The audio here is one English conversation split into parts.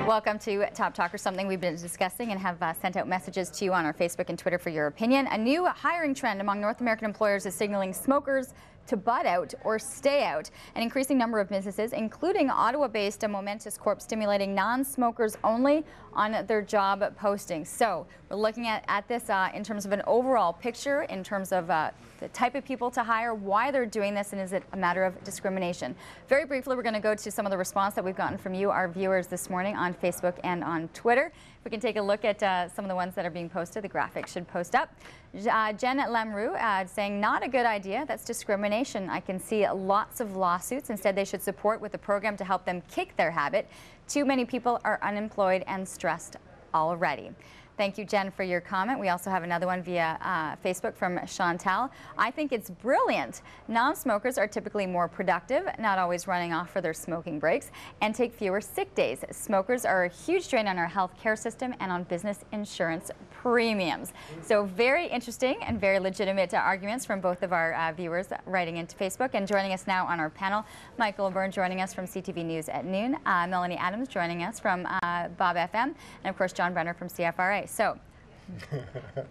Welcome to Top Talker, something we've been discussing and have sent out messages to you on our Facebook and Twitter for your opinion. A new hiring trend among North American employers is signaling smokers to butt out or stay out. An increasing number of businesses, including Ottawa-based Momentous Corp, stimulating non-smokers only on their job postings. So we're looking at this in terms of an overall picture, in terms of the type of people to hire, why they're doing this, and is it a matter of discrimination. Very briefly, we're going to go to some of the response that we've gotten from you, our viewers, this morning on Facebook and on Twitter. If we can take a look at some of the ones that are being posted, the graphic should post up. Jen Lamrou saying, not a good idea. That's discrimination. I can see lots of lawsuits. Instead, they should support with a program to help them kick their habit. Too many people are unemployed and stressed already. Thank you, Jen, for your comment. We also have another one via Facebook from Chantal. I think it's brilliant. Non-smokers are typically more productive, not always running off for their smoking breaks, and take fewer sick days. Smokers are a huge drain on our health care system and on business insurance premiums. So very interesting and very legitimate arguments from both of our viewers writing into Facebook. And joining us now on our panel, Michael Byrne joining us from CTV News at noon, Melanie Adams joining us from Bob FM, and of course John Brenner from CFRA. So,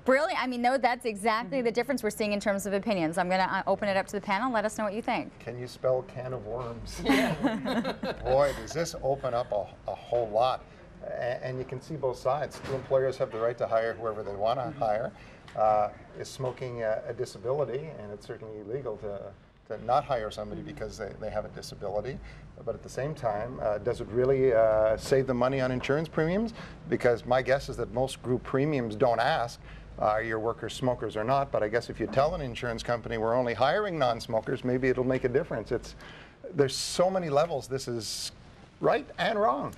brilliant. I mean, no, that's exactly the difference we're seeing in terms of opinions. I'm going to open it up to the panel. Let us know what you think. Can you spell can of worms? Yeah. Boy, does this open up a whole lot. And you can see both sides. The employers have the right to hire whoever they want to hire. Is smoking a disability? And it's certainly illegal to not hire somebody because they have a disability. But at the same time, does it really save the money on insurance premiums? Because my guess is that most group premiums don't ask, are your workers smokers or not? But I guess if you tell an insurance company we're only hiring non-smokers, maybe it'll make a difference. There's so many levels. This is right and wrong.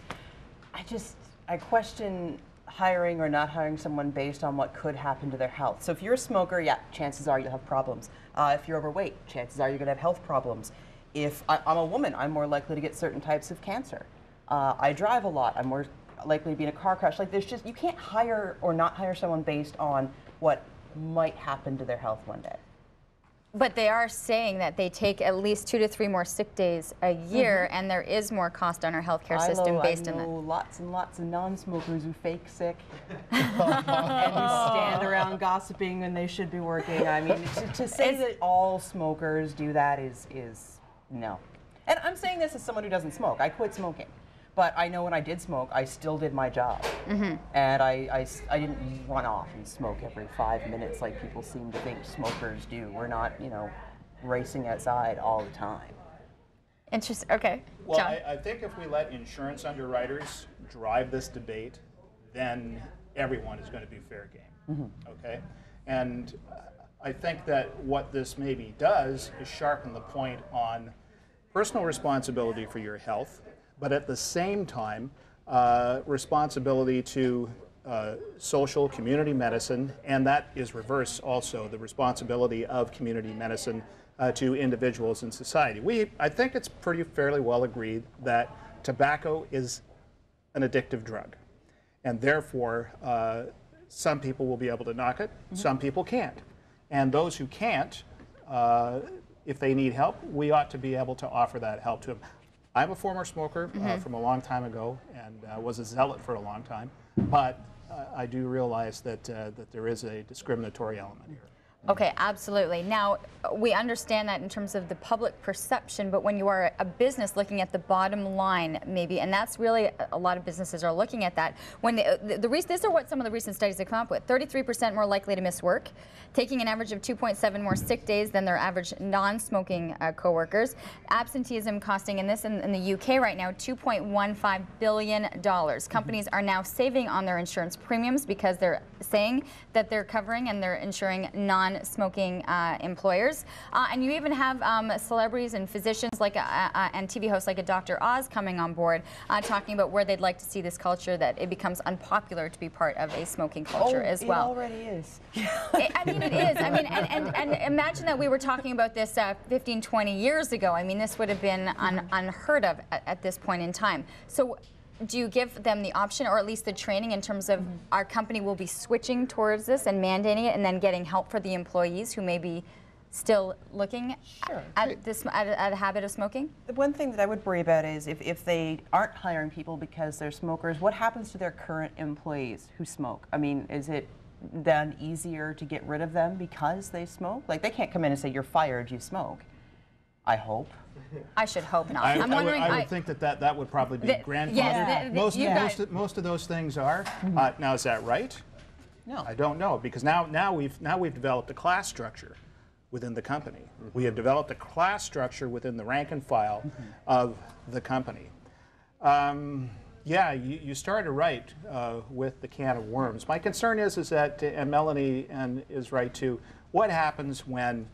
I question hiring or not hiring someone based on what could happen to their health. So if you're a smoker, yeah, chances are you'll have problems. If you're overweight, chances are you're going to have health problems. If I'm a woman, I'm more likely to get certain types of cancer. I drive a lot, I'm more likely to be in a car crash. Like, there's just, you can't hire or not hire someone based on what might happen to their health one day. But they are saying that they take at least 2 to 3 more sick days a year, and there is more cost on our healthcare system based on that. I know lots and lots of non-smokers who fake sick and who stand around gossiping when they should be working. I mean, to say that all smokers do that is no. And I'm saying this as someone who doesn't smoke. I quit smoking. But I know when I did smoke, I still did my job. And I didn't run off and smoke every 5 minutes like people seem to think smokers do. We're not, you know, racing outside all the time. Interesting. Okay. Well, John? I think if we let insurance underwriters drive this debate, then everyone is going to be fair game. Okay? And I think that what this maybe does is sharpen the point on personal responsibility for your health, but at the same time, responsibility to social community medicine, and that is reverse also, the responsibility of community medicine to individuals in society. I think it's fairly well agreed that tobacco is an addictive drug, and therefore some people will be able to knock it, some people can't. And those who can't, if they need help, we ought to be able to offer that help to them. I'm a former smoker from a long time ago, and was a zealot for a long time, but I do realize that there is a discriminatory element here. Okay, absolutely. Now, we understand that in terms of the public perception, but when you are a business looking at the bottom line, maybe, and that's really, a lot of businesses are looking at that. When these are what some of the recent studies have come up with. 33% more likely to miss work, taking an average of 2.7 more sick days than their average non-smoking coworkers. Absenteeism costing, in the UK right now, $2.15 billion. Companies are now saving on their insurance premiums because they're saying that they're covering and they're insuring non-smoking employers. And you even have celebrities and physicians like and TV hosts like a Dr. Oz coming on board talking about where they'd like to see this culture, that it becomes unpopular to be part of a smoking culture as well. It already is. I mean, it is. I mean, and imagine that we were talking about this 15, 20 years ago. I mean, this would have been unheard of at this point in time. So do you give them the option, or at least the training, in terms of our company will be switching towards this and mandating it, and then getting help for the employees who may be still looking Sure. at at a habit of smoking? The one thing that I would worry about is if they aren't hiring people because they're smokers, what happens to their current employees who smoke? I mean, is it then easier to get rid of them because they smoke? Like, they can't come in and say, you're fired, you smoke. I hope. I should hope not. I'm wondering. I would think that would probably be grandfathered. Yes, Most of those things are. Now, is that right? No. I don't know, because now we've developed a class structure within the company. We have developed a class structure within the rank and file of the company. Yeah, you started right with the can of worms. My concern is that, and Melanie is right too, what happens when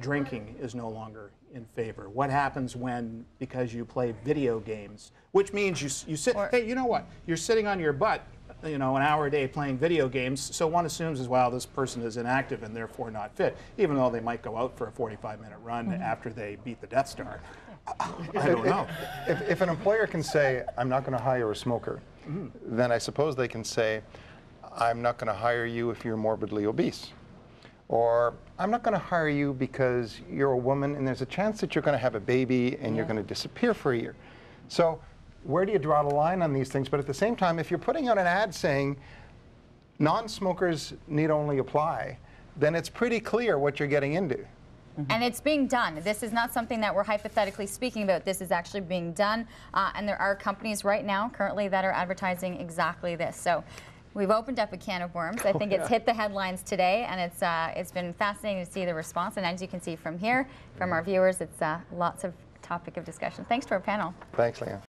drinking is no longer in favor? What happens when, because you play video games, which means you sit, hey, you know what, you're sitting on your butt, you know, an hour a day playing video games, so one assumes as well this person is inactive and therefore not fit, even though they might go out for a 45-minute run after they beat the Death Star. I don't know. If an employer can say, I'm not going to hire a smoker, then I suppose they can say, I'm not going to hire you if you're morbidly obese. Or, I'm not going to hire you because you're a woman and there's a chance that you're going to have a baby and you're going to disappear for a year. So, where do you draw the line on these things? But at the same time, if you're putting out an ad saying non-smokers need only apply, then it's pretty clear what you're getting into. And it's being done. This is not something that we're hypothetically speaking about. This is actually being done. And there are companies right now currently that are advertising exactly this. So we've opened up a can of worms. I think it's hit the headlines today, and it's been fascinating to see the response. And as you can see from here, from our viewers, it's lots of topic of discussion. Thanks to our panel. Thanks, Leanne.